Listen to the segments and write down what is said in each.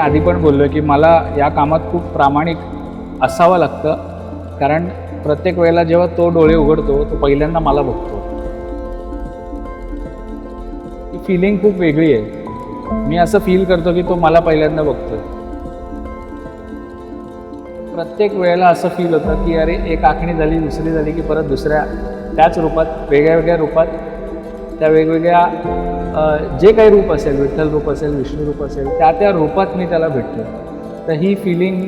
आधी पण बोललो की मला या कामात खूप प्रामाणिक असावं लागतं, कारण प्रत्येक वेळेला जेव्हा तो डोळे उघडतो तो पहिल्यांदा मला बघतो. ती फिलिंग खूप वेगळी आहे. मी असं फील करतो की तो मला पहिल्यांदा बघतोय. प्रत्येक वेळेला असं फील होतं की अरे एक आखणी झाली, दुसरी झाली की परत दुसऱ्या त्याच रूपात, वेगळ्या वेगळ्या रूपात, त्या वेगवेगळ्या जे काही रूप असेल, विठ्ठल रूप असेल, विष्णू रूप असेल, त्या त्या रूपात मी त्याला भेटतो. तर ही फिलिंग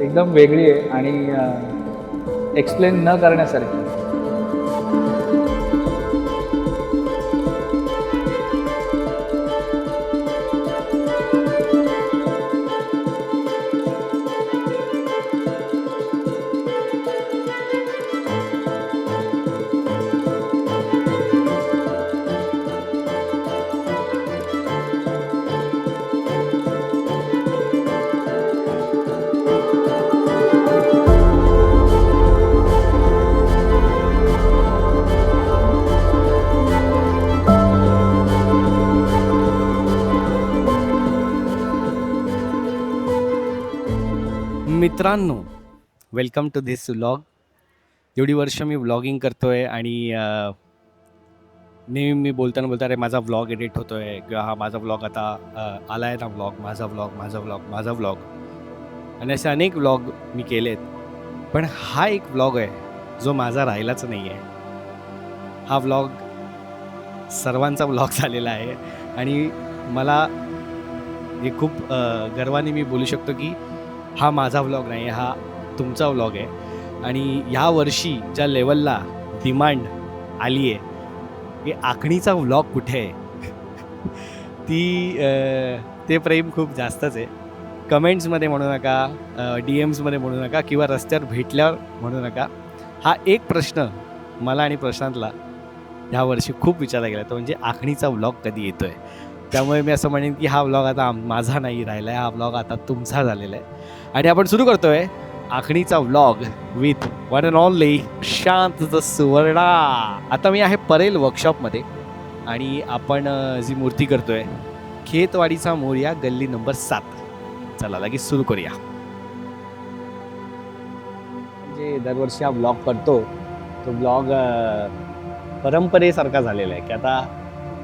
एकदम वेगळी आहे आणि एक्सप्लेन न करण्यासारखी. मित्रांनो, वेलकम टू धिस व्लॉग. एवढी वर्ष मी व्लॉगिंग करतोय आणि नेहमी मी बोलताना अरे माझा व्लॉग एडिट होतोय किंवा हा माझा व्लॉग आता आला आहे ना, माझा व्लॉग आणि असे अनेक व्लॉग मी केलेत. पण हा एक व्लॉग आहे जो माझा राहिलाच नाही आहे. हा व्लॉग सर्वांचा व्लॉग झालेला आहे आणि मला हे खूप गर्वाने मी बोलू शकतो की हा माझा व्लॉग नाही, हा तुमचा व्लॉग आहे. आणि या वर्षी ज्या लेवलला डिमांड आली आहे की आखणीचा व्लॉग कुठे आहे ते प्रेम खूप जास्तच आहे. कमेंट्समध्ये म्हणू नका, DMsमध्ये म्हणू नका किंवा रस्त्यावर भेटल्यावर म्हणू नका. हा एक प्रश्न मला आणि प्रशांतला ह्या वर्षी खूप विचारला गेला, तो म्हणजे आखणीचा व्लॉग कधी येतो आहे. त्यामुळे मी असं म्हणेन की हा व्लॉग आता माझा नाही राहिला आहे, हा व्लॉग आता तुमचा झालेला आहे. आणि आपण सुरू करतोय आखणीचा vlog with one and only शांत द सुवर्णा. आता मी आहे परेल वर्कशॉपमध्ये आणि आपण जी मूर्ती करतोय खेतवाडीचा मोरया, गल्ली नंबर 7. चला लगेच सुरू करूया. म्हणजे दरवर्षी हा व्लॉग करतो, तो व्लॉग परंपरेसारखा झालेला आहे की आता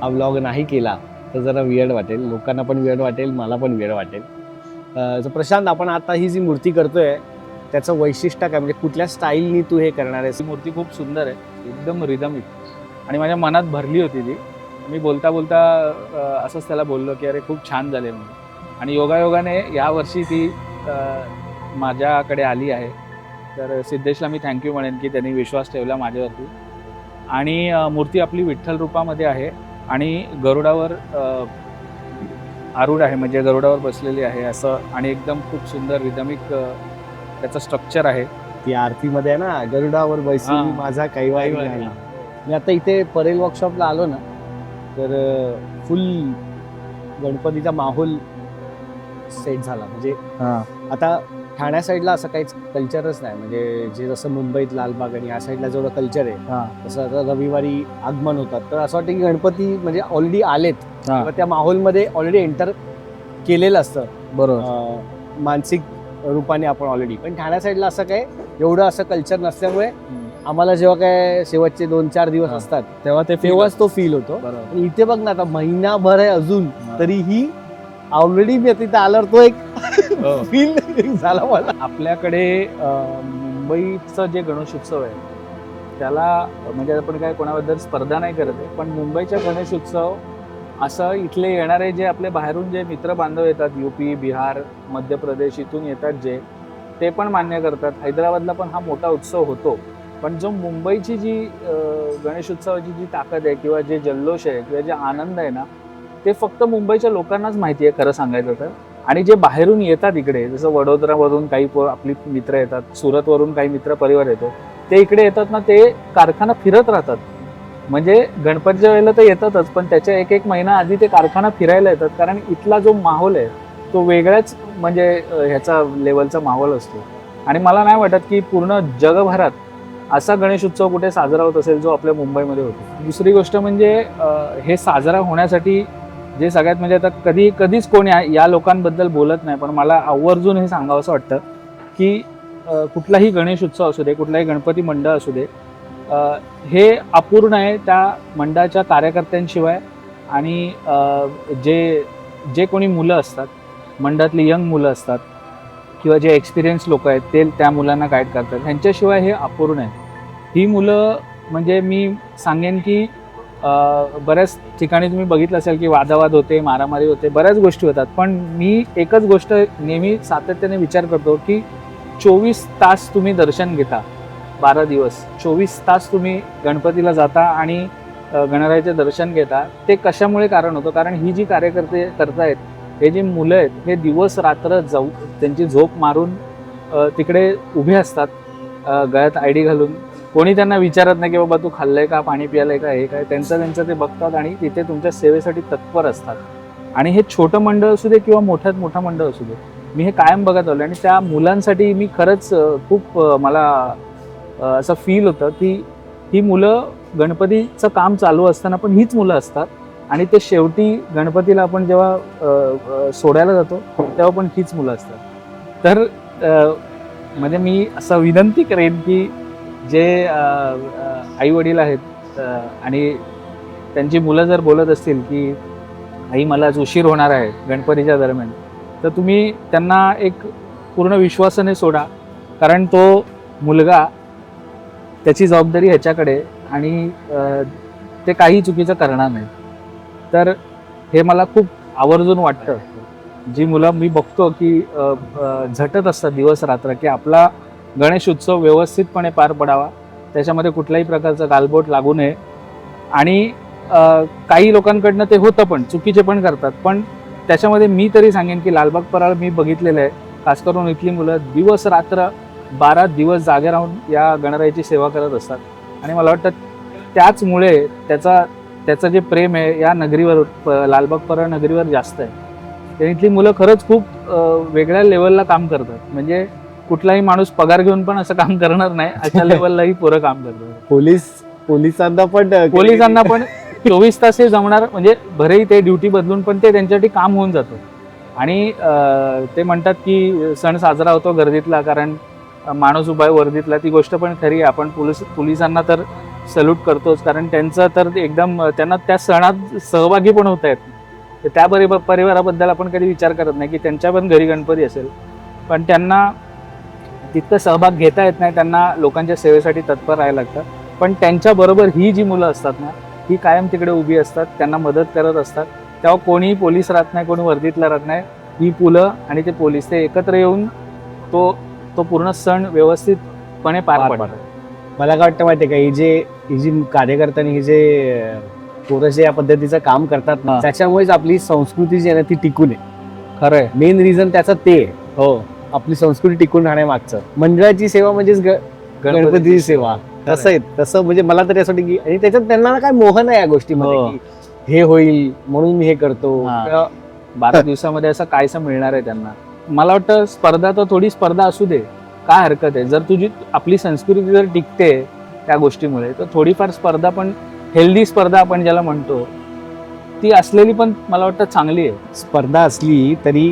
हा व्लॉग नाही केला तर जरा वियर्ड वाटेल, लोकांना पण वियर्ड वाटेल, मला पण वियर्ड वाटेल. तर प्रशांत, आपण आता ही जी मूर्ती करतोय त्याचं वैशिष्ट्य काय, म्हणजे कुठल्या स्टाईलनी तू हे करणार आहेस? ही मूर्ती खूप सुंदर आहे, एकदम रिदमिक आणि माझ्या मनात भरली होती ती. मी बोलता बोलता असंच त्याला बोललो की अरे खूप छान झाले म्हणून. आणि योगायोगाने यावर्षी ती माझ्याकडे आली आहे. तर सिद्धेशला मी थँक्यू म्हणेन की त्यांनी विश्वास ठेवला माझ्यावरती. आणि मूर्ती आपली विठ्ठल रूपामध्ये आहे आणि गरुडावर आरूढ आहे, म्हणजे गरुडावर बसलेली आहे असं. आणि एकदम खूप सुंदर रिदमिक त्याचं स्ट्रक्चर आहे. ती आरतीमध्ये आहे ना, गरुडावर बैसली माझा कैवारी नाही. मी आता इथे परेल वर्कशॉपला आलो ना, तर फुल गणपतीचा माहोल सेट झाला. म्हणजे आता ठाण्या साईडला असं काहीच कल्चरच नाही, म्हणजे जे जसं मुंबईत लालबाग आणि या साईडला जेवढं कल्चर आहे तसं आता रविवारी आगमन होतात, तर असं वाटतं की गणपती म्हणजे ऑलरेडी आलेत किंवा त्या माहोलमध्ये ऑलरेडी एंटर केलेलं असतं. बरोबर. मानसिक रूपाने आपण ऑलरेडी. पण ठाण्या साईडला असं काय एवढं असं कल्चर नसल्यामुळे आम्हाला जेव्हा काय शेवटचे 2-4 दिवस असतात तेव्हाच तो फील होतो. आणि इथे बघ ना, आता महिनाभर आहे अजून तरीही ऑलरेडी मी तिथे आल्यावर तो एक फील झाला मला. आपल्याकडे मुंबईचं जे गणेशोत्सव आहे त्याला, म्हणजे आपण काय कोणाबद्दल स्पर्धा नाही करत आहे, पण मुंबईचा गणेशोत्सव असं इथले येणारे जे आपले बाहेरून जे मित्र बांधव येतात, UP, बिहार, मध्य प्रदेश इथून येतात जे, ते पण मान्य करतात. हैदराबादला पण हा मोठा उत्सव होतो. पण जो मुंबईची जी गणेशोत्सवाची जी ताकद आहे किंवा जे जल्लोष आहे किंवा जे आनंद आहे ना, ते फक्त मुंबईच्या लोकांनाच माहिती आहे खरं सांगायचं तर. आणि जे बाहेरून येतात इकडे, जसं वडोदरावरून काही आपली मित्र येतात, सुरतवरून काही मित्र परिवार येतो, ते इकडे येतात ना, ते कारखाना फिरत राहतात. म्हणजे गणपतीच्या वेळेला तर येतातच, पण त्याच्या एक महिना आधी ते कारखाना फिरायला येतात, कारण इथला जो माहोल आहे तो वेगळ्याच म्हणजे ह्याचा लेवलचा माहोल असतो. आणि मला नाही वाटत की पूर्ण जगभरात असा गणेश उत्सव कुठे साजरा होत असेल जो आपल्या मुंबईमध्ये होतो. दुसरी गोष्ट म्हणजे हे साजरा होण्यासाठी जे सगळ्यात म्हणजे आता कधीच कोण या लोकांबद्दल बोलत नाही, पण मला आवर्जून हे सांगावंसं वाटतं की कुठलाही गणेश उत्सव असू दे, कुठलाही गणपती मंडळ असू दे, हे अपूर्ण आहे त्या मंडळाच्या कार्यकर्त्यांशिवाय. आणि जे कोणी मुलं असतात, मंडळातली यंग मुलं असतात किंवा जे एक्सपिरियन्स लोक आहेत ते त्या मुलांना गाईड करतात, ह्यांच्याशिवाय हे अपूर्ण आहे. ही मुलं म्हणजे मी सांगेन की बऱ्याच ठिकाणी तुम्ही बघितलं असेल की वादावाद होते, मारामारी होते, बऱ्याच गोष्टी होतात, पण मी एकच गोष्ट नेहमी सातत्याने विचार करतो की 24 तास तुम्ही दर्शन घेता, 12 दिवस 24 तास तुम्ही गणपतीला जाता आणि गणरायाचे दर्शन घेता. ते कशामुळे कारण होतं? कारण ही जी कार्यकर्ते करतायत, हे जी मुलं आहेत, हे दिवस रात्र जाऊ त्यांची झोप मारून तिकडे उभे असतात, गळ्यात आयडी घालून. कोणी त्यांना विचारत नाही की बाबा तू खाल्लंय का, पाणी पियालंय का, हे काय, त्यांचं ते बघतात आणि तिथे तुमच्या सेवेसाठी तत्पर असतात. आणि हे छोटं मंडळ असू दे किंवा मोठ्यात मोठं मंडळ असू दे, मी हे कायम बघत आलो. आणि त्या मुलांसाठी मी खरंच खूप मला असं फील होतं की ही मुलं गणपतीचं काम चालू असताना पण हीच मुलं असतात, आणि ते शेवटी गणपतीला आपण जेव्हा सोडायला जातो तेव्हा पण हीच मुलं असतात. तर म्हणजे मी असं विनंती करेन की जे आई वडील आहेत आणि त्यांची मुलं जर बोलत असतील की आई मला आज उशीर होणार आहे गणपतीच्या दरम्यान, तर तुम्ही त्यांना एक पूर्ण विश्वासाने सोडा, कारण तो मुलगा त्याची जबाबदारी ह्याच्याकडे, आणि ते काही चुकीचं करणार नाही. तर हे मला खूप आवर्जून वाटतं. जी मुलं मी बघतो की झटत असतात दिवस रात्र की आपला गणेश उत्सव व्यवस्थितपणे पार पडावा, त्याच्यामध्ये कुठल्याही प्रकारचं गालबोट लागू नये. आणि काही लोकांकडनं ते होतं पण चुकीचे पण करतात, पण त्याच्यामध्ये मी तरी सांगेन की लालबाग परळ मी बघितलेलं आहे, खास करून इथली मुलं दिवस रात्र 12 दिवस जागे राहून या गणरायाची सेवा करत असतात. आणि मला वाटतं त्याचमुळे त्याचं जे प्रेम आहे या नगरीवर, लालबाग परळ नगरीवर जास्त आहे. तर इथली मुलं खरंच खूप वेगळ्या लेवलला काम करतात. म्हणजे कुठलाही माणूस पगार घेऊन पण असं काम करणार नाही, अशा लेवललाही पोरं काम करतात. पोलिसांना पण 24 तास हे जमणार, म्हणजे भरेही ते ड्युटी बदलून पण ते त्यांच्यासाठी काम होऊन जातं. आणि ते म्हणतात की सण साजरा होतो गर्दीतला, कारण माणूस उभा आहे वर्दीतला. ती गोष्ट पण खरी आहे. आपण पोलिसांना तर सल्यूट करतोच, कारण त्यांचं तर एकदम त्यांना त्या सणात सहभागी पण होत आहेत. तर त्या परिवाराबद्दल आपण कधी विचार करत नाही की त्यांच्या पण घरी गणपती असेल, पण त्यांना तितकं सहभाग घेता येत नाही, त्यांना लोकांच्या सेवेसाठी तत्पर राहायला लागतं. पण त्यांच्याबरोबर ही जी मुलं असतात ना, ही कायम तिकडे उभी असतात, त्यांना मदत करत असतात. तेव्हा कोणीही पोलीस राहत नाही, कोणी वर्दीतला राहत नाही. ही मुलं आणि ते पोलीस ते एकत्र येऊन तो पूर्ण सण व्यवस्थितपणे पार पाडतात. मला काय वाटतं माहिती आहे का, ही जी कार्यकर्त्यांनी ही जे पोरं जे या पद्धतीचं काम करतात ना, त्याच्यामुळेच आपली संस्कृती जी आहे ना ती टिकून आहे. खरं आहे. मेन रिझन त्याचं ते आहे. हो, आपली संस्कृती टिकून राहण्यामागचं मंडळाची सेवा म्हणजेच गणपतीची सेवा. तसं आहे, तसं म्हणजे मला तरी असं वाटतं की, आणि त्याच्यात त्यांना काय मोहन आहे या गोष्टीमध्ये, हे होईल म्हणून मी हे करतो. 12 दिवसामध्ये असं कायसं मिळणार आहे त्यांना. मला वाटतं स्पर्धा तर थोडी स्पर्धा असू दे, काय हरकत आहे. जर तुझी आपली संस्कृती जर टिकते त्या गोष्टीमुळे, तर थोडीफार स्पर्धा पण, हेल्दी स्पर्धा आपण ज्याला म्हणतो, ती असलेली पण मला वाटतं चांगली आहे. स्पर्धा असली तरी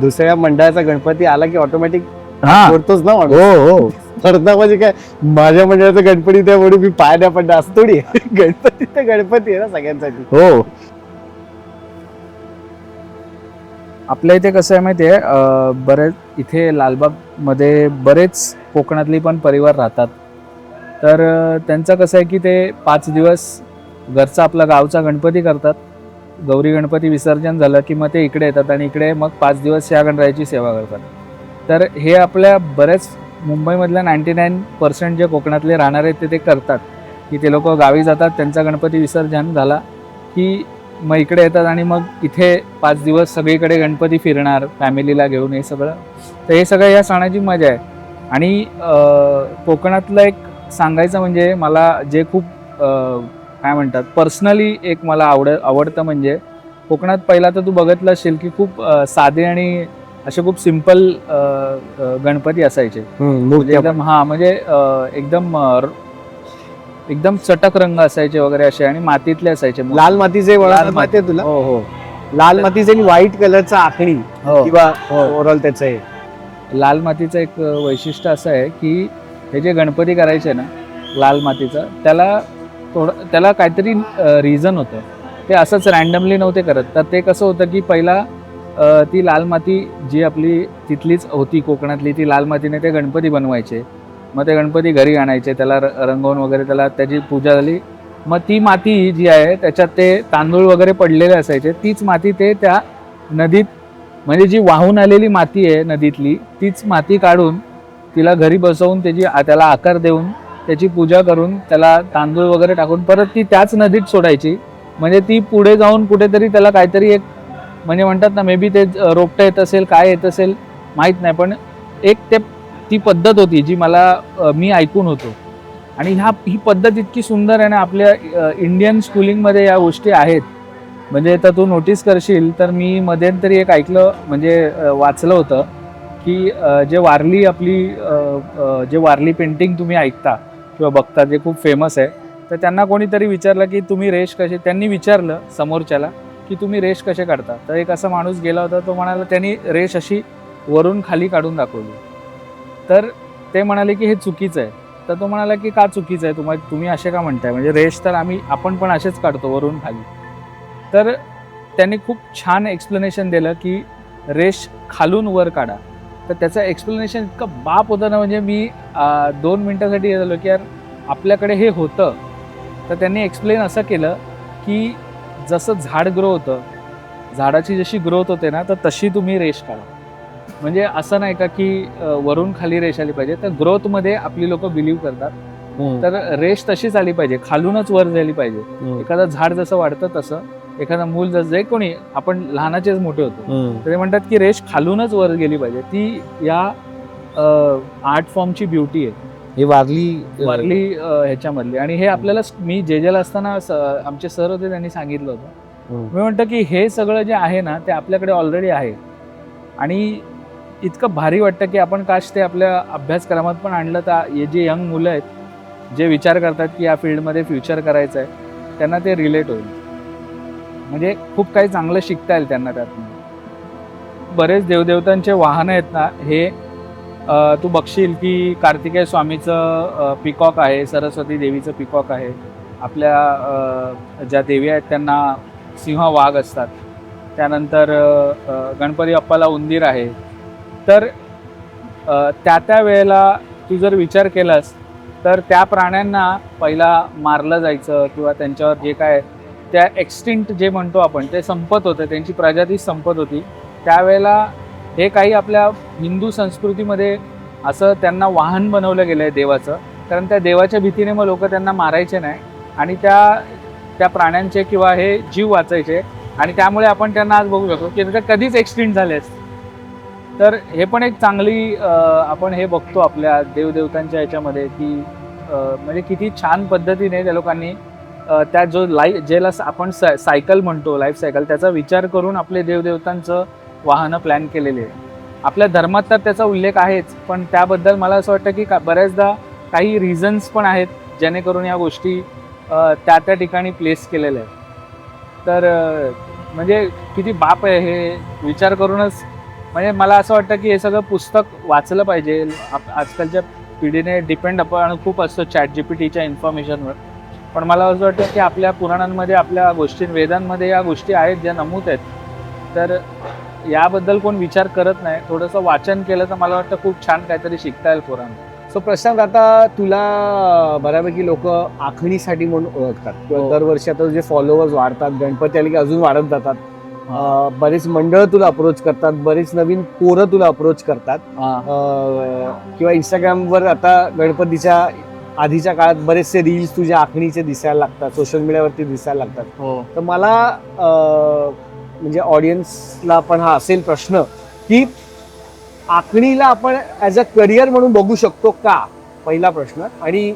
दुसऱ्या मंडळाचा गणपती आला की ऑटोमॅटिक करतोच ना माणूस. हो. स्पर्धा म्हणजे काय, माझ्या मंडळाचा गणपती त्यामुळे मी पाय द्या पडला असं थोडी. गणपती तर गणपती आहे ना सगळ्यांसाठी. हो. आपल्या इथे कसं आहे माहिती आहे, बरेच इथे लालबागमध्ये बरेच कोकणातली पण परिवार राहतात. तर त्यांचं कसं आहे की ते 5 दिवस घरचा आपला गावचा गणपती करतात. गौरी गणपती विसर्जन झालं की मग ते इकडे येतात आणि इकडे मग 5 दिवस या गणरायाची सेवा करतात. तर हे आपल्या बऱ्याच मुंबईमधल्या 99% जे कोकणातले राहणारे आहेत ते करतात, की ते लोक गावी जातात, त्यांचा गणपती विसर्जन झाला की मग इकडे येतात आणि मग इथे 5 दिवस सगळीकडे गणपती फिरणार फॅमिलीला घेऊन. हे सगळं, तर हे सगळं या सणाची मजा आहे. आणि कोकणातलं एक सांगायचं म्हणजे मला जे खूप काय म्हणतात पर्सनली एक मला आवडतं म्हणजे, कोकणात पहिला तर तू बघितलं असेल की खूप साधे आणि असे खूप सिंपल गणपती असायचे. एकदम म्हणजे एकदम चटक रंग असायचे वगैरे असे, आणि मातीतले असायचे. लाल मातीचे वळण माहिती आहे तुला? हो. लाल मातीचं आणि व्हाईट कलरचा आखणी हो. किंवा हो. ओव्हरऑल त्याचं हे लाल मातीचं एक वैशिष्ट्य असं आहे की हे जे गणपती करायचे ना लाल मातीचं त्याला काहीतरी रिझन होतं. ते असंच रॅन्डमली नव्हते करत. तर ते कसं होतं की पहिला ती लाल माती जी आपली तिथलीच होती कोकणातली ती लाल मातीने ते गणपती बनवायचे. मग ते गणपती घरी आणायचे, त्याला रंगवून वगैरे त्याला त्याची पूजा झाली. मग ती माती जी आहे त्याच्यात ते तांदूळ वगैरे पडलेले असायचे. तीच माती ते त्या नदीत म्हणजे जी वाहून आलेली माती आहे नदीतली तीच माती काढून तिला घरी बसवून त्याला आकार देऊन त्याची पूजा करून त्याला तांदूळ वगैरे टाकून परत ती त्याच नदीत सोडायची. म्हणजे ती पुढे जाऊन कुठेतरी त्याला काहीतरी एक म्हणजे म्हणतात ना मे बी ते रोपटं येत असेल काय येत असेल माहीत नाही, पण एक ती पद्धत होती जी मी ऐकून होतो. आणि ही पद्धत इतकी सुंदर आहे ना. आपल्या इंडियन स्कूलिंगमध्ये या गोष्टी आहेत. म्हणजे तर तू नोटीस करशील तर मी मध्यंतरी एक ऐकलं म्हणजे वाचलं होतं की जे वारली पेंटिंग तुम्ही ऐकता किंवा बघता जे खूप फेमस आहे. तर त्यांना कोणीतरी विचारलं की तुम्ही रेष कसे, त्यांनी विचारलं समोरच्याला की तुम्ही रेष कसे काढता. तर एक असा माणूस गेला होता, तो म्हणाला त्यांनी रेष अशी वरून खाली काढून दाखवली. तर ते म्हणाले की हे चुकीचं आहे. तर तो म्हणाला की का चुकीचं आहे, तुम्ही असे का म्हणताय, म्हणजे रेष तर आपण पण असेच काढतो वरून खाली. तर त्यांनी खूप छान एक्सप्लेनेशन दिलं की रेष खालून वर काढा. तर त्याचं एक्सप्लेनेशन इतकं बाप होतं ना, म्हणजे मी 2 मिनिटासाठी झालो की यार आपल्याकडे हे होतं. तर त्यांनी एक्सप्लेन असं केलं की जसं झाड ग्रो होतं, झाडाची जशी ग्रोथ होते ना, तर तशी तुम्ही रेष काढा. म्हणजे असं नाही का की वरून खाली रेष आली पाहिजे. तर ग्रोथमध्ये आपली लोक बिलीव्ह करतात. तर रेष तशीच आली पाहिजे, खालूनच वर झाली पाहिजे. एखादं झाड जसं वाढतं तसं, एखादं मूल जसं जे कोणी आपण लहानाचेच मोठे होतो, तर ते म्हणतात की रेष खालूनच वर गेली पाहिजे. ती या आर्ट फॉर्मची ब्युटी आहे, हे वारली ह्याच्यामधली. आणि हे आपल्याला मी जेला असताना आमचे सर होते, त्यांनी सांगितलं होतं. मी म्हणतो की हे सगळं जे आहे ना ते आपल्याकडे ऑलरेडी आहे. आणि इतकं भारी वाटतं की आपण काश ते आपल्या अभ्यासक्रमात पण आणलं. तर हे जे यंग मुलं आहेत जे विचार करतात की या फील्डमध्ये फ्युचर करायचं आहे, त्यांना ते रिलेट होईल. म्हणजे खूप काही चांगलं शिकता येईल त्यांना त्यातून. बरेच देवदेवतांचे वाहनं आहेत ना, हे तू बघशील की कार्तिकेय स्वामीचं पिकॉक आहे, सरस्वती देवीचं पिकॉक आहे, आपल्या ज्या देवी आहेत त्यांना सिंह वाघ असतात, त्यानंतर गणपती बाप्पाला उंदीर आहे. तर त्या वेळेला तू जर विचार केलास तर त्या प्राण्यांना पहिला मारलं जायचं किंवा त्यांच्यावर जे काय त्या एक्सटिंक्ट जे म्हणतो आपण ते संपत होतं, त्यांची प्रजाती संपत होती. त्यावेळेला हे काही आपल्या हिंदू संस्कृतीमध्ये असं त्यांना वाहन बनवलं गेलं आहे देवाचं. कारण त्या देवाच्या भीतीने मग लोक त्यांना मारायचे नाही आणि त्या प्राण्यांचे किंवा हे जीव वाचायचे. आणि त्यामुळे आपण त्यांना आज बघू शकतो की ते कधीच एक्सटिंक्ट झाले असते. तर हे पण एक चांगली आपण हे बघतो आपल्या देवदेवतांच्या ह्याच्यामध्ये की म्हणजे किती छान पद्धतीने त्या लोकांनी त्या ज्याला आपण सायकल म्हणतो, लाईफ सायकल, त्याचा विचार करून आपले देवदेवतांचं वाहनं प्लॅन केलेले आहे. आपल्या धर्मात तर त्याचा उल्लेख आहेच, पण त्याबद्दल मला असं वाटतं की बऱ्याचदा काही रिझन्स पण आहेत जेणेकरून या गोष्टी त्या ठिकाणी प्लेस केलेल्या आहेत. तर म्हणजे किती बाप आहे हे विचार करूनच. म्हणजे मला असं वाटतं की हे सगळं पुस्तक वाचलं पाहिजे. आजकालच्या पिढीने डिपेंड आपण खूप असतो ChatGPTच्या इन्फॉर्मेशनवर, पण मला असं वाटतं की आपल्या पुराणांमध्ये, आपल्या वेदांमध्ये या गोष्टी आहेत ज्या नमूद आहेत. तर याबद्दल कोण विचार करत नाही. थोडंसं वाचन केलं तर मला वाटतं खूप छान काहीतरी शिकता येईल पोरांना. सो प्रशांत, आता तुला बऱ्यापैकी लोक आखणीसाठी म्हणून ओळखतात किंवा दरवर्षी आता तुझे फॉलोअर्स वाढतात, गणपती आले की अजून वाढत जातात. बरेच मंडळ तुला अप्रोच करतात, बरेच नवीन पोरं तुला अप्रोच करतात, किंवा इंस्टाग्रामवर आता गणपतीच्या आधीच्या काळात बरेचसे रील्स तुझ्या आखणीचे दिसायला लागतात, सोशल मीडियावरती दिसायला लागतात. तर मला म्हणजे ऑडियन्सला पण हा असेल प्रश्न की आखणीला आपण ॲज अ करिअर म्हणून बघू शकतो का, पहिला प्रश्न. आणि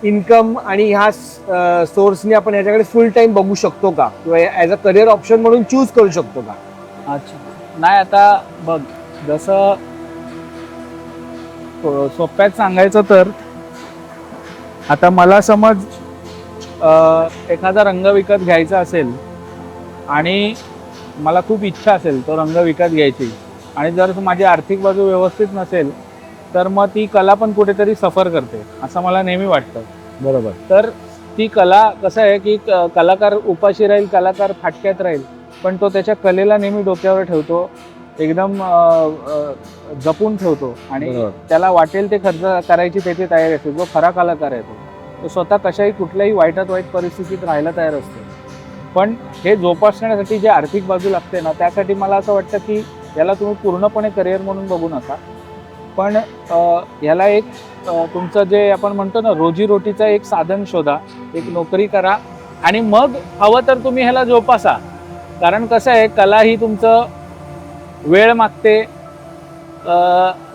इन्कम आणि ह्या सोर्सने आपण ह्याच्याकडे फुल टाइम बघू शकतो का, किंवा ॲज अ करिअर ऑप्शन म्हणून चूज करू शकतो का? अच्छा, नाही आता बघ, जसं सोप्यात सांगायचं तर आता मला समज एखादा रंग विकत घ्यायचा असेल आणि मला खूप इच्छा असेल तो रंग विकत घ्यायची आणि जर माझी आर्थिक बाजू व्यवस्थित नसेल तर मग ती कला पण कुठेतरी सफर करते असं मला नेहमी वाटतं. बरोबर. तर ती कला कसं आहे की कलाकार उपाशी राहील, कलाकार फाटक्यात राहील, पण तो त्याच्या कलेला नेहमी डोक्यावर ठेवतो, एकदम जपून ठेवतो आणि बरोबर. त्याला वाटेल ते खर्च करायची त्याची तयारी असते. जो खरा कलाकार आहे तो स्वतः कशाही कुठल्याही वाईटात वाईट परिस्थितीत राहायला तयार असतो. पण हे जोपासण्यासाठी जे आर्थिक बाजू लागते ना, त्यासाठी मला असं वाटतं की याला तुम्ही पूर्णपणे करिअर म्हणून बघू नका, पण याला एक तुमचं जे आपण म्हणतो ना रोजीरोटीचं एक साधन शोधा, एक नोकरी करा आणि मग हवं तर तुम्ही ह्याला जोपासा. कारण कसं आहे, कला ही तुमचं वेळ मागते,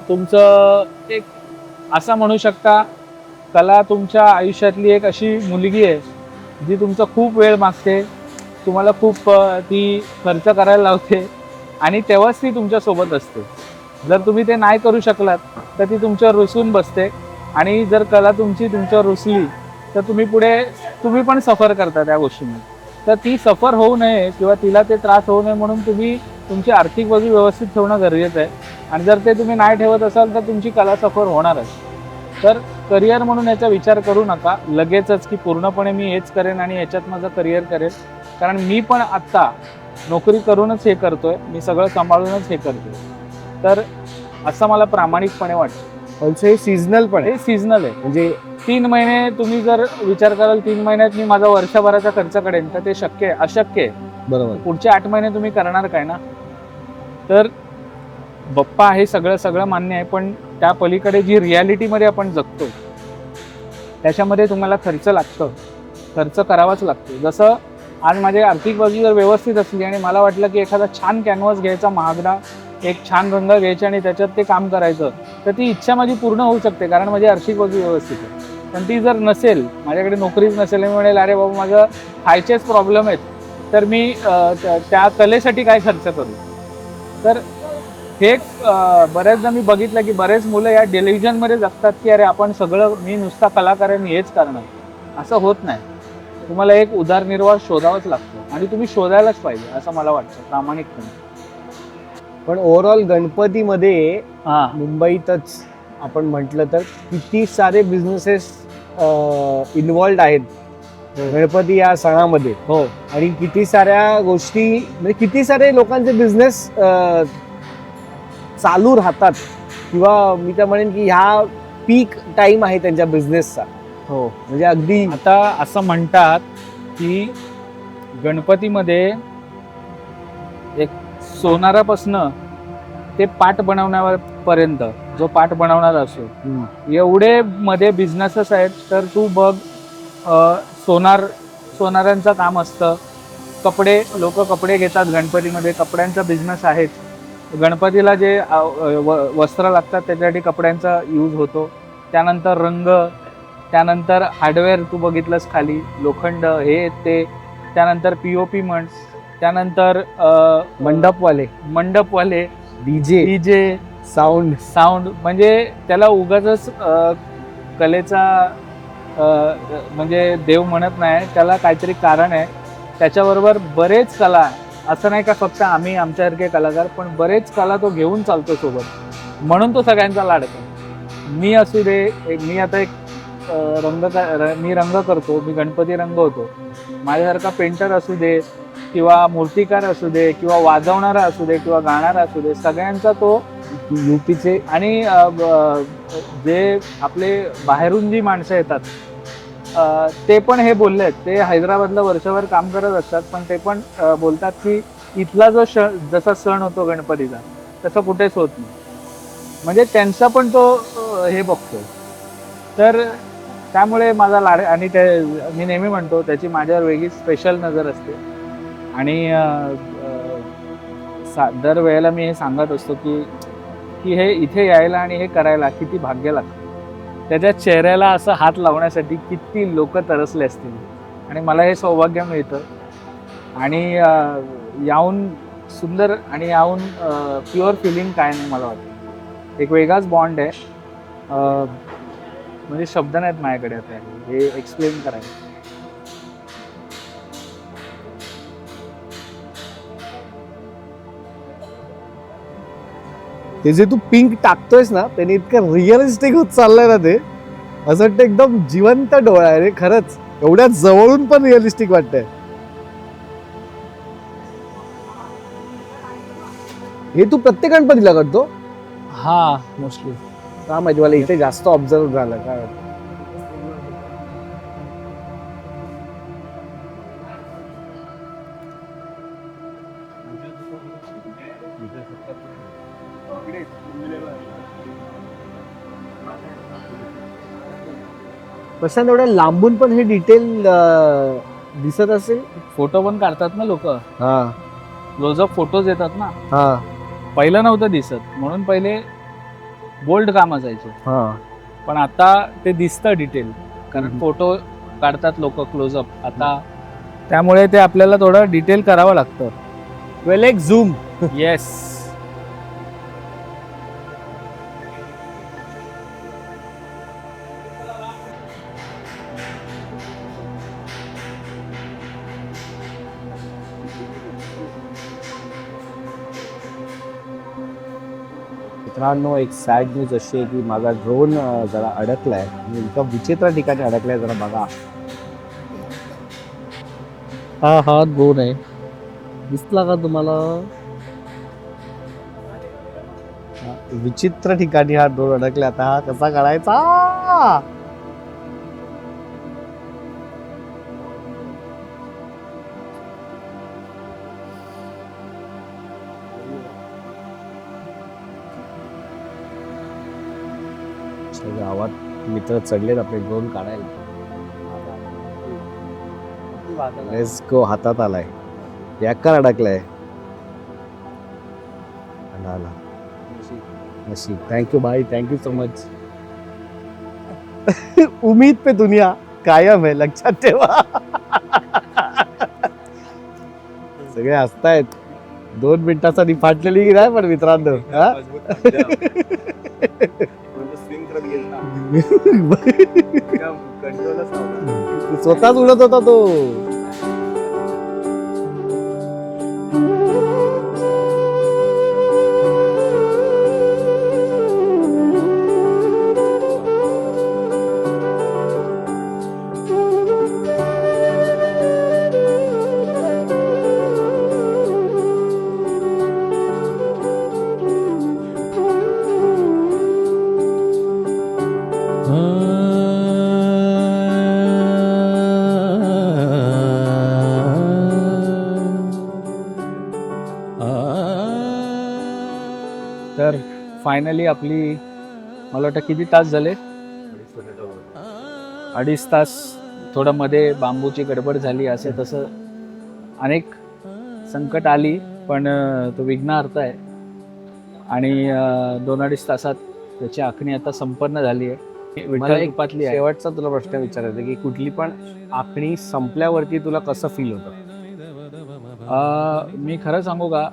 तुमचं एक असं म्हणू शकता, कला तुमच्या आयुष्यातली एक अशी मुलगी आहे जी तुमचा खूप वेळ मागते, तुम्हाला खूप ती खर्च करायला लावते आणि तेव्हाच ती तुमच्यासोबत असते. जर तुम्ही ते नाही करू शकलात तर ती तुमच्यावर रुसून बसते आणि जर कला तुमची तुमच्यावर रुसली तर तुम्ही पण सफर करता त्या गोष्टींनी. तर ती सफर होऊ नये किंवा तिला ते त्रास होऊ नये म्हणून तुम्ही तुमची आर्थिक बाजू व्यवस्थित ठेवणं गरजेचं आहे आणि जर ते तुम्ही नाही ठेवत असाल तर तुमची कला सफर होणारच. तर करिअर म्हणून याचा विचार करू नका लगेचच की पूर्णपणे मी हेच करेन आणि ह्याच्यात माझं करिअर करेन. कारण मी पण आत्ता नोकरी करूनच हे करतोय, मी सगळं सांभाळूनच हे करतोय. तर असं मला प्रामाणिकपणे वाटतं. ऑल्सो हे सीझनल पण आहे, हे सीझनल आहे. म्हणजे 3 महिने तुम्ही जर विचार कराल 3 महिन्यात मी माझा वर्षभराचा खर्च करेन तर ते अशक्य आहे. बरोबर. पुढचे 8 महिने तुम्ही करणार काय ना. तर बाप्पा हे सगळं मान्य आहे, पण त्या पलीकडे जी रियालिटीमध्ये आपण जगतो त्याच्यामध्ये तुम्हाला खर्च लागतं, खर्च करावाच लागतो. जसं आज माझी आर्थिक बाजू जर व्यवस्थित असली आणि मला वाटलं की एखादा छान कॅनव्हास घ्यायचा महागडा, एक छान रंग घ्यायचा आणि त्याच्यात ते काम करायचं, तर ती इच्छा माझी पूर्ण होऊ शकते कारण माझी आर्थिक बाजू व्यवस्थित आहे. पण ती जर नसेल, माझ्याकडे नोकरीच नसेल, मी म्हणेल अरे बाबा माझं खायचेच प्रॉब्लेम आहेत, तर मी त्या कलेसाठी काय खर्च करू. तर हे बऱ्याचदा मी बघितलं की बरेच मुलं या डेलिव्हिजनमध्ये जगतात की अरे आपण सगळं, मी नुसता कलाकार आहे, मी हेच करणार. असं होत नाही. तुम्हाला एक उदरनिर्वाह शोधावाच लागतो आणि तुम्ही शोधायलाच पाहिजे असं मला वाटतं प्रामाणिकपणे. पण ओव्हरऑल गणपतीमध्ये हां, मुंबईतच आपण म्हटलं तर किती सारे बिझनेसेस इन्व्हॉल्ड आहेत गणपती या सणामध्ये. हो, आणि किती साऱ्या गोष्टी, म्हणजे किती सारे लोकांचे बिझनेस चालू राहतात किंवा मी तर म्हणेन की ह्या पीक टाइम आहे त्यांच्या बिझनेसचा. हो. म्हणजे अगदी आता असं म्हणतात की गणपतीमध्ये एक सोनारापासनं ते पाट बनवण्यापर्यंत जो पाट बनवणार असो एवढे मध्ये बिझनेसेस आहेत. तर तू बघ, सोनारांचं काम असतं, लोक कपडे घेतात गणपतीमध्ये, कपड्यांचा बिझनेस आहेच. गणपतीला जे वस्त्र लागतात त्याच्यासाठी कपड्यांचा यूज होतो. त्यानंतर रंग, त्यानंतर हार्डवेअर तू बघितलंस खाली, लोखंड हे ते, त्यानंतर POP म्हण, त्यानंतर मंडपवाले, डीजे साऊंड म्हणजे त्याला उगाचच कलेचा म्हणजे देव म्हणत नाही, त्याला काहीतरी कारण आहे. त्याच्याबरोबर बरेच कला, असं नाही का फक्त आम्ही आमच्यासारखे कलाकार, पण बरेच कला तो घेऊन चालतो सोबत, म्हणून तो सगळ्यांचा लाडका. मी असू दे, मी आता एक मी रंग करतो, मी गणपती रंगवतो. माझ्यासारखा पेंटर असू दे किंवा मूर्तिकार असू दे किंवा वाजवणारा असू दे किंवा गाणारा असू दे, सगळ्यांचा तो UPचे आणि जे आपले बाहेरून जी माणसं येतात ते पण हे बोलले आहेत. ते हैदराबादला वर्षभर काम करत असतात, पण ते पण बोलतात की इथला जो जसा सण होतो गणपतीचा तसं कुठेच होत नाही. म्हणजे त्यांचा पण तो हे बघतो. तर त्यामुळे माझा लाड, आणि ते मी नेहमी म्हणतो त्याची माझ्यावर वेगळी स्पेशल नजर असते. आणि दरवेळेला मी हे सांगत असतो की हे इथे यायला आणि हे करायला किती भाग्य लागतं. त्याच्या चेहऱ्याला असं हात लावण्यासाठी किती लोक तरसले असतील, आणि मला हे सौभाग्य मिळतं. आणि याहून सुंदर आणि याहून प्युअर फिलिंग काय नाही मला वाटतं. एक वेगळाच बॉन्ड आहे, म्हणजे शब्द नाहीत माझ्याकडे आता हे एक्सप्लेन करायला. ते जे तू पिंक टाकतोयस ना त्याने इतकं रिअलिस्टिक होत चाललंय ना ते, असं वाटतं एकदम जिवंत डोळा आहे रे खरंच, एवढ्या जवळून पण रिअलिस्टिक वाटतंय. हे तू प्रत्येक गणपतीला करतो हा मोस्टली. का माहिती, मला इथे जास्त ऑब्झर्व झालं काय. प्रशांत, एवढ्या लांबून पण हे डिटेल दिसत असेल. फोटो पण काढतात ना लोक, हा क्लोजअप फोटोज येतात ना. हा पहिलं नव्हतं दिसत म्हणून पहिले बोल्ड काम असायचे, हा. पण आता ते दिसतं डिटेल, कारण फोटो काढतात लोक क्लोजअप आता, त्यामुळे ते आपल्याला थोडं डिटेल करावं लागतं. वेल एक झूम. येस. मित्रांनो, एक सॅड न्यूज अशी आहे की माझा ड्रोन जरा अडकलाय, इतका विचित्र ठिकाणी अडकलाय, जरा बघा. हा ड्रोन आहे. दिसला का तुम्हाला? विचित्र ठिकाणी हा ड्रोन अडकला. आता हा कसा काढायचा? गावात मित्र चढलेत आपले ड्रोन काढायला. Let's go. हातात आलाय, याकार अडकलाय. आला नशीब. थँक्यू भाई, थँक्यू सो मच. उम्मीद पे दुनिया कायम है, लक्षात ठेवा. सगळे हसतायत. 2 मिनिटाचा फाटलेली की नाही पण मित्रांनो. स्वतःच उडत होता तो. तर फायनली आपली, मला वाटतं किती तास झाले, 2.5 तास. थोडं मध्ये बांबूची गडबड झाली, असं तसं अनेक संकट आली, पण तो विघ्नहर्ता आहे. आणि 2-2.5 तासात त्याची आखणी आता संपन्न झाली आहे. मला विठ्ठल एक रूपातली आहे. शेवटचा तुला प्रश्न विचारायचा की कुठली पण आखणी संपल्यावरती तुला कसं फील होतं? मी खरं सांगू का,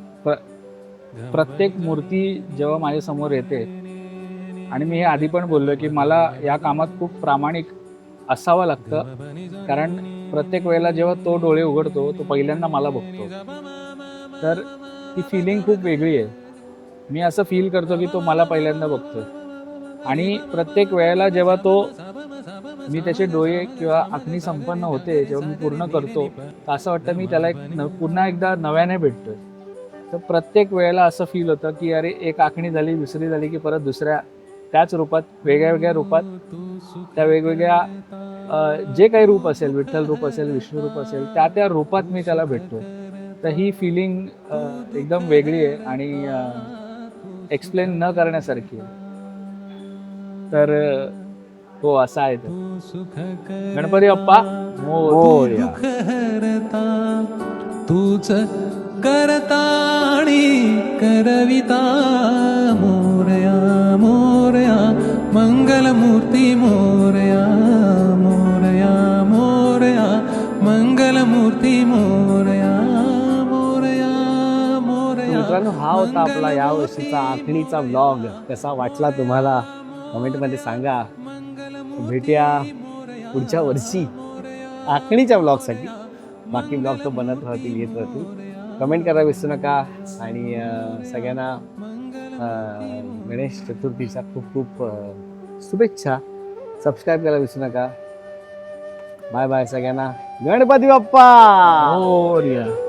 प्रत्येक मूर्ती जेव्हा माझ्या समोर येते, आणि मी हे आधी पण बोललो की मला या कामात खूप प्रामाणिक असावं लागतं, कारण प्रत्येक वेळेला जेव्हा तो डोळे उघडतो तो पहिल्यांदा मला बघतो, तर ती फिलिंग खूप वेगळी आहे. मी असं फील करतो की तो मला पहिल्यांदा बघतो, आणि प्रत्येक वेळेला जेव्हा मी त्याचे डोळे किंवा आखणी संपन्न होते, जेव्हा मी पूर्ण करतो, तर असं वाटतं मी त्याला पुन्हा एकदा नव्याने भेटतोय. तर प्रत्येक वेळेला असं फील होतं की अरे, एक आखणी झाली, दुसरी झाली की परत दुसऱ्या त्याच रूपात, वेगळ्या वेगळ्या रूपात, त्या वेगवेगळ्या जे काही रूप असेल, विठ्ठल रूप असेल, विष्णू रूप असेल, त्या रूपात मी त्याला भेटतो. तर ही फिलिंग एकदम वेगळी आहे आणि एक्सप्लेन न करण्यासारखी आहे. तर हो, असा आहे तो. गणपती बाप्पा मोरया. तूच करता आणि करविता, मोरया मोरया मंगलमूर्ती, मोरया मोरया मोरया मंगलमूर्ती, मोरया मोरया मोरया. मित्रांनो, हा होता आपला या वर्षीचा आखणीचा व्लॉग. कसा वाटला तुम्हाला कमेंटमध्ये सांगा. भेटूया पुढच्या वर्षी आखणीच्या व्लॉगसाठी. बाकी ब्लॉग तो बनत राहतील, येत राहतील. कमेंट करायला विसरू नका आणि सगळ्यांना गणेश चतुर्थीच्या खूप खूप शुभेच्छा. सबस्क्राईब करायला विसरू नका. बाय बाय सगळ्यांना. गणपती बाप्पा. मोरया.